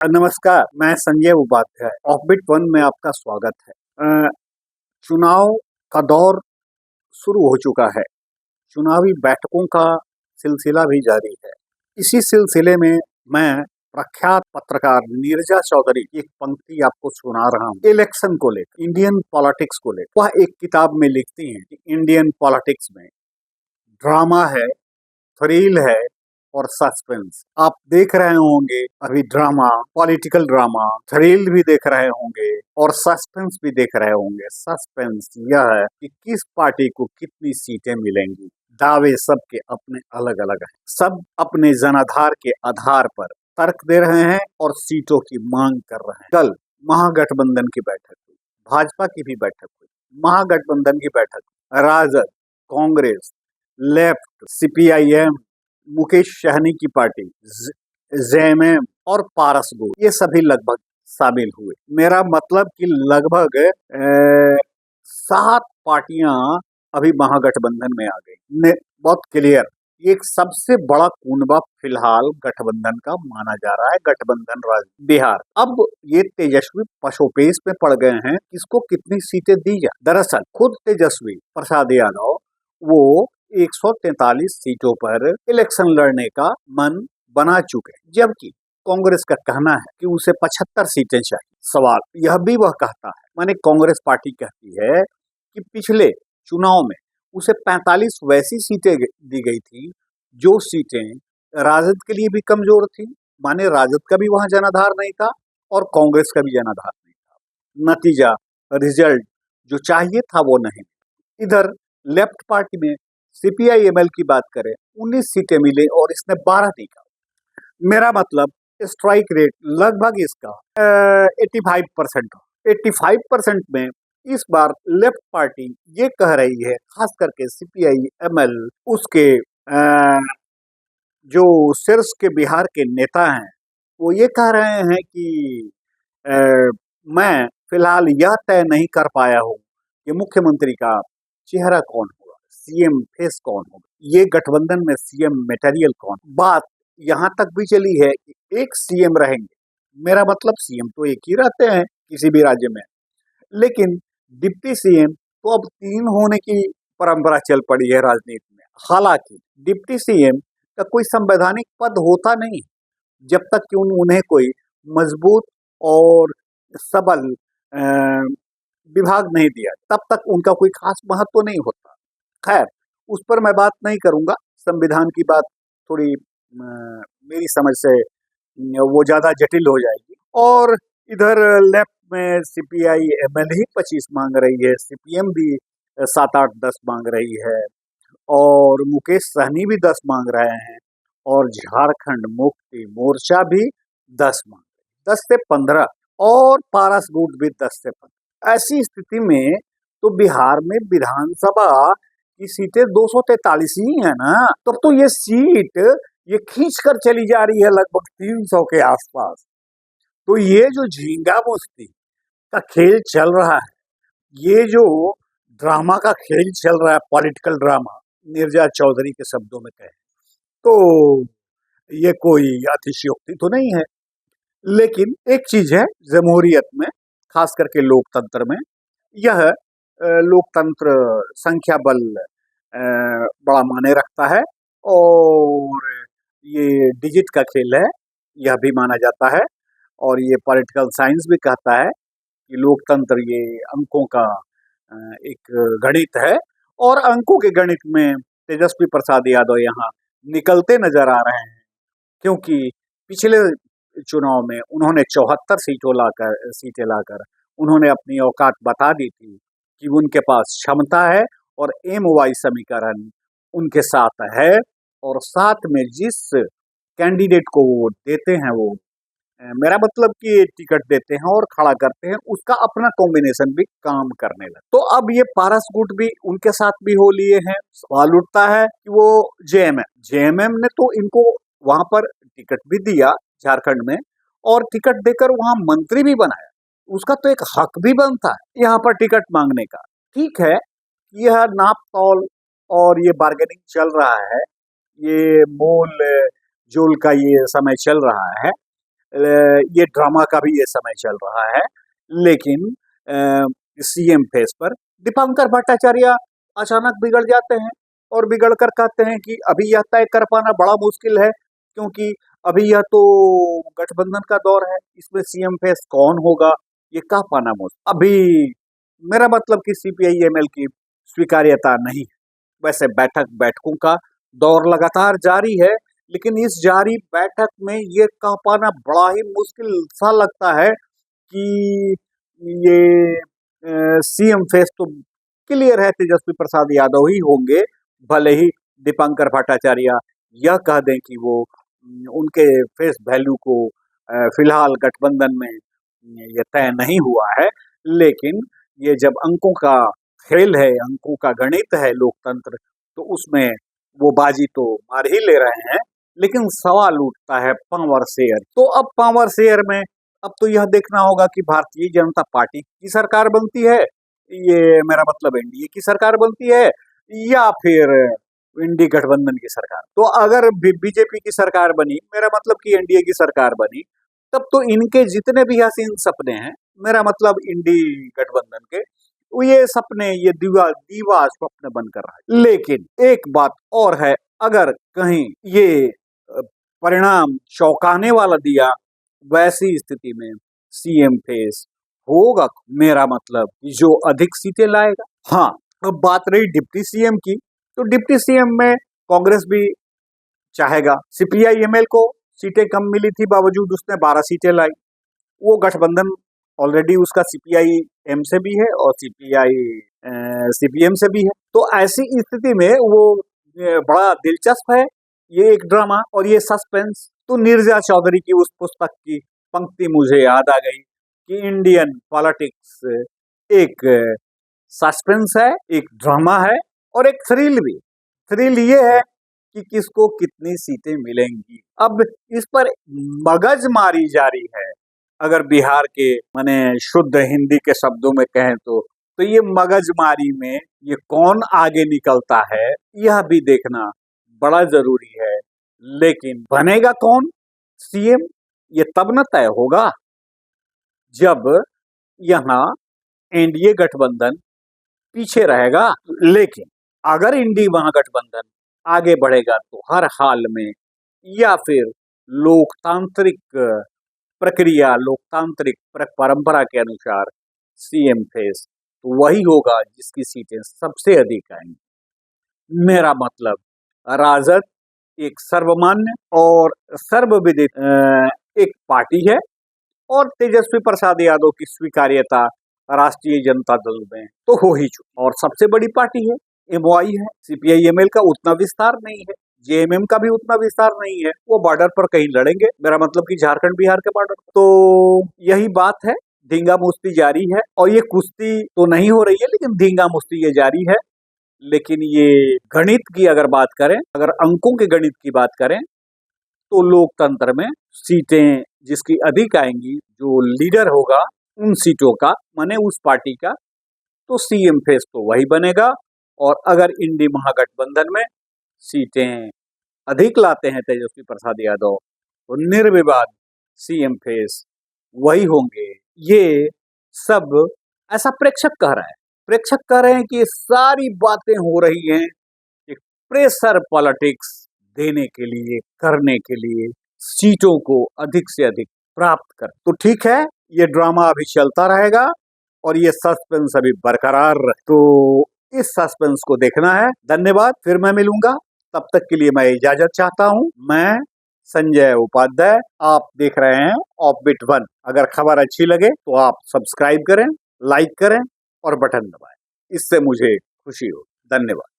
नमस्कार, मैं Sanjay Upadhyay. Offbeat one में आपका स्वागत है। चुनाव का दौर शुरू हो चुका है। चुनावी बैठकों का सिलसिला भी जारी है। इसी सिलसिले में मैं प्रख्यात पत्रकार नीरजा चौधरी की एक पंक्ति आपको सुना रहा हूँ। इलेक्शन को लेकर, इंडियन पॉलिटिक्स को लेकर। वह एक किताब में लिखती हैं कि इंडियन पॉलिटिक्स में ड्रामा है, थ्रिल है और सस्पेंस। आप देख रहे होंगे अभी ड्रामा, पॉलिटिकल ड्रामा, थ्रिल भी देख रहे होंगे और सस्पेंस भी देख रहे होंगे। सस्पेंस यह है कि किस पार्टी को कितनी सीटें मिलेंगी। दावे सबके अपने अलग अलग हैं। सब अपने जनाधार के आधार पर तर्क दे रहे हैं और सीटों की मांग कर रहे हैं। कल महागठबंधन की बैठक हुई, भाजपा की भी बैठक हुई, महागठबंधन की बैठक, राजद, कांग्रेस, लेफ्ट, सीपीआईएम, मुकेश सहनी की पार्टी, जेएमएम और पारस गो, ये सभी लगभग शामिल हुए। मेरा मतलब कि लगभग 7 पार्टियां अभी महागठबंधन में आ गई। बहुत क्लियर, एक सबसे बड़ा कुनबा फिलहाल गठबंधन का माना जा रहा है, गठबंधन राज्य बिहार। अब ये तेजस्वी पशोपेश में पड़ गए हैं, किसको कितनी सीटें दी जाए। दरअसल खुद तेजस्वी प्रसाद यादव वो 143 सीटों पर इलेक्शन लड़ने का मन बना चुके, जबकि कांग्रेस का कहना है कि उसे 75 सीटें चाहिए। सवाल यह भी वह कहता है, माने कांग्रेस पार्टी कहती है कि पिछले चुनाव में उसे 45 वैसी सीटें दी गई थी जो सीटें राजद के लिए भी कमजोर थी। माने राजद का भी वहां जनाधार नहीं था और कांग्रेस का भी जनाधार नहीं था। नतीजा, रिजल्ट जो चाहिए था वो नहीं। इधर लेफ्ट पार्टी में सीपीआईएमएल की बात करें, 19 सीटें मिले और इसने 12 निकाला। मेरा मतलब स्ट्राइक रेट लगभग इसका 85%। 85% में इस बार लेफ्ट पार्टी ये कह रही है, खास करके सीपीआईएमएल, उसके जो शीर्ष के बिहार के नेता हैं वो ये कह रहे हैं कि मैं फिलहाल यह तय नहीं कर पाया हूँ कि मुख्यमंत्री का चेहरा कौन होगा, सीएम फेस कौन होगा, ये गठबंधन में सीएम मटेरियल कौन। बात यहाँ तक भी चली है कि एक सीएम रहेंगे। मेरा मतलब सीएम तो एक ही रहते हैं किसी भी राज्य में, लेकिन डिप्टी सीएम तो अब 3 होने की परंपरा चल पड़ी है राजनीति में। हालांकि डिप्टी सीएम का कोई संवैधानिक पद होता नहीं जब तक कि उन्हें कोई मजबूत और सबल विभाग नहीं दिया, तब तक उनका कोई खास महत्व तो नहीं होता। खैर, उस पर मैं बात नहीं करूंगा। संविधान की बात थोड़ी मेरी समझ से वो ज्यादा जटिल हो जाएगी। और इधर लेफ्ट में सीपीआई एमएल ही 25 मांग रही है, सीपीएम भी 7, 8, 10 मांग रही है और मुकेश सहनी भी 10 मांग रहे हैं और झारखंड मुक्ति मोर्चा भी 10 मांग रहे, 10 से 15, और पारस गुट भी 10 से 15। ऐसी स्थिति में तो बिहार में विधानसभा की सीटें 243 ही है ना, तब तो ये सीट ये खींच कर चली जा रही है लगभग 300 के आसपास। तो ये जो झींगा मुश्ती का खेल चल रहा है, ये जो ड्रामा का खेल चल रहा है, पॉलिटिकल ड्रामा, नीरजा चौधरी के शब्दों में कहें तो ये कोई अतिशयोक्ति तो नहीं है। लेकिन एक चीज है जमहूरियत में, खास करके लोकतंत्र में, यह लोकतंत्र संख्या बल बड़ा माने रखता है और ये डिजिट का खेल है, यह भी माना जाता है। और ये पॉलिटिकल साइंस भी कहता है कि लोकतंत्र ये अंकों का एक गणित है और अंकों के गणित में तेजस्वी प्रसाद यादव यहाँ निकलते नजर आ रहे हैं, क्योंकि पिछले चुनाव में उन्होंने 74 सीटें लाकर उन्होंने अपनी औकात बता दी थी कि उनके पास क्षमता है और एम वाई समीकरण उनके साथ है और साथ में जिस कैंडिडेट को वो देते हैं, वो मेरा मतलब कि टिकट देते हैं और खड़ा करते हैं, उसका अपना कॉम्बिनेशन भी काम करने लगा। तो अब ये पारस गुट भी उनके साथ भी हो लिए हैं। सवाल उठता है कि वो जेएमएम ने तो इनको वहां पर टिकट भी दिया झारखंड में और टिकट देकर वहां मंत्री भी बनाया, उसका तो एक हक भी बनता है यहाँ पर टिकट मांगने का। ठीक है, यह नाप तौल और ये बार्गेनिंग चल रहा है, ये मोल जोल का ये समय चल रहा है, ये ड्रामा का भी ये समय चल रहा है। लेकिन सीएम फेस पर दीपांकर भट्टाचार्य अचानक बिगड़ जाते हैं और बिगड़ कर कहते हैं कि अभी यह तय कर पाना बड़ा मुश्किल है, क्योंकि अभी यह तो गठबंधन का दौर है, इसमें सीएम फेस कौन होगा ये कह पाना मुश्किल। अभी मेरा मतलब कि सीपीआई एमएल की स्वीकार्यता नहीं है। वैसे बैठकों का दौर लगातार जारी है, लेकिन इस जारी बैठक में ये कह पाना बड़ा ही मुश्किल सा लगता है कि ये सीएम फेस तो क्लियर है तेजस्वी प्रसाद यादव ही होंगे, भले ही दीपांकर भट्टाचार्य यह कह दें कि वो उनके फेस वैल्यू को फिलहाल गठबंधन में ये तय नहीं हुआ है। लेकिन ये जब अंकों का खेल है, अंकों का गणित है लोकतंत्र, तो उसमें वो बाजी तो मार ही ले रहे हैं। लेकिन सवाल उठता है पावर शेयर। तो अब पावर शेयर में अब तो यह देखना होगा कि भारतीय जनता पार्टी की सरकार बनती है, ये मेरा मतलब एनडीए की सरकार बनती है, या फिर इंडी गठबंधन की सरकार। तो अगर बीजेपी की सरकार बनी, मेरा मतलब कि एनडीए की सरकार बनी, तब तो इनके जितने भी हसीन सपने हैं, मेरा मतलब इंडी गठबंधन के, ये सपने ये दीवा स्वप्न बनकर रहे। लेकिन एक बात और है, अगर कहीं ये परिणाम चौंकाने वाला दिया, वैसी स्थिति में सीएम फेस होगा, मेरा मतलब जो अधिक सीटें लाएगा। हाँ, अब बात रही डिप्टी सीएम की, तो डिप्टी सीएम में कांग्रेस भी चाहेगा। सीपीआई एमएल को सीटें कम मिली थी, बावजूद उसने 12 सीटें लाई। वो गठबंधन ऑलरेडी उसका सीपीआई एम से भी है और सीपीएम से भी है। तो ऐसी स्थिति में वो बड़ा दिलचस्प है ये एक ड्रामा और ये सस्पेंस। तो नीरजा चौधरी की उस पुस्तक की पंक्ति मुझे याद आ गई कि इंडियन पॉलिटिक्स एक सस्पेंस है, एक ड्रामा है और एक थ्रिल भी। थ्रिल ये है कि किसको कितनी सीटें मिलेंगी। अब इस पर मगजमारी जारी है। अगर बिहार के माने शुद्ध हिंदी के शब्दों में कहें तो ये मगजमारी में ये कौन आगे निकलता है, यह भी देखना बड़ा जरूरी है। लेकिन बनेगा कौन सीएम, ये तब न तय होगा जब यहाँ एनडीए गठबंधन पीछे रहेगा। लेकिन अगर इंडी महागठबंधन आगे बढ़ेगा तो हर हाल में, या फिर लोकतांत्रिक प्रक्रिया, लोकतांत्रिक परंपरा के अनुसार सीएम फेस तो वही होगा जिसकी सीटें सबसे अधिक आएंगी। मेरा मतलब राजद एक सर्वमान्य और सर्वविदित एक पार्टी है और तेजस्वी प्रसाद यादव की स्वीकार्यता राष्ट्रीय जनता दल में तो हो ही चुकी और सबसे बड़ी पार्टी है, एमओआई है। सीपीआई एमएल का उतना विस्तार नहीं है, जेएमएम का भी उतना विस्तार नहीं है, वो बॉर्डर पर कहीं लड़ेंगे, मेरा मतलब कि झारखंड बिहार के बॉर्डर। तो यही बात है, धींगा मुश्ती जारी है और ये कुश्ती तो नहीं हो रही है, लेकिन धींगा मुश्ती ये जारी है। लेकिन ये गणित की अगर बात करें, अगर अंकों के गणित की बात करें, तो लोकतंत्र में सीटें जिसकी अधिक आएंगी, जो लीडर होगा उन सीटों का, माने उस पार्टी का, तो सीएम फेस तो वही बनेगा। और अगर इंडी महागठबंधन में सीटें अधिक लाते हैं तेजस्वी प्रसाद यादव, तो निर्विवाद सीएम फेस वही होंगे। ये सब ऐसा प्रेक्षक कह रहा है। प्रेक्षक कह रहे हैं कि ये सारी बातें हो रही हैं एक प्रेशर पॉलिटिक्स देने के लिए, करने के लिए, सीटों को अधिक से अधिक प्राप्त कर। तो ठीक है, ये ड्रामा अभी चलता रहेगा और ये सस्पेंस अभी बरकरार रहे। तो इस सस्पेंस को देखना है। धन्यवाद, फिर मैं मिलूंगा, तब तक के लिए मैं इजाजत चाहता हूं। मैं संजय उपाध्याय, आप देख रहे हैं ऑफबीट 1। अगर खबर अच्छी लगे तो आप सब्सक्राइब करें, लाइक करें और बटन दबाएं, इससे मुझे खुशी हो। धन्यवाद।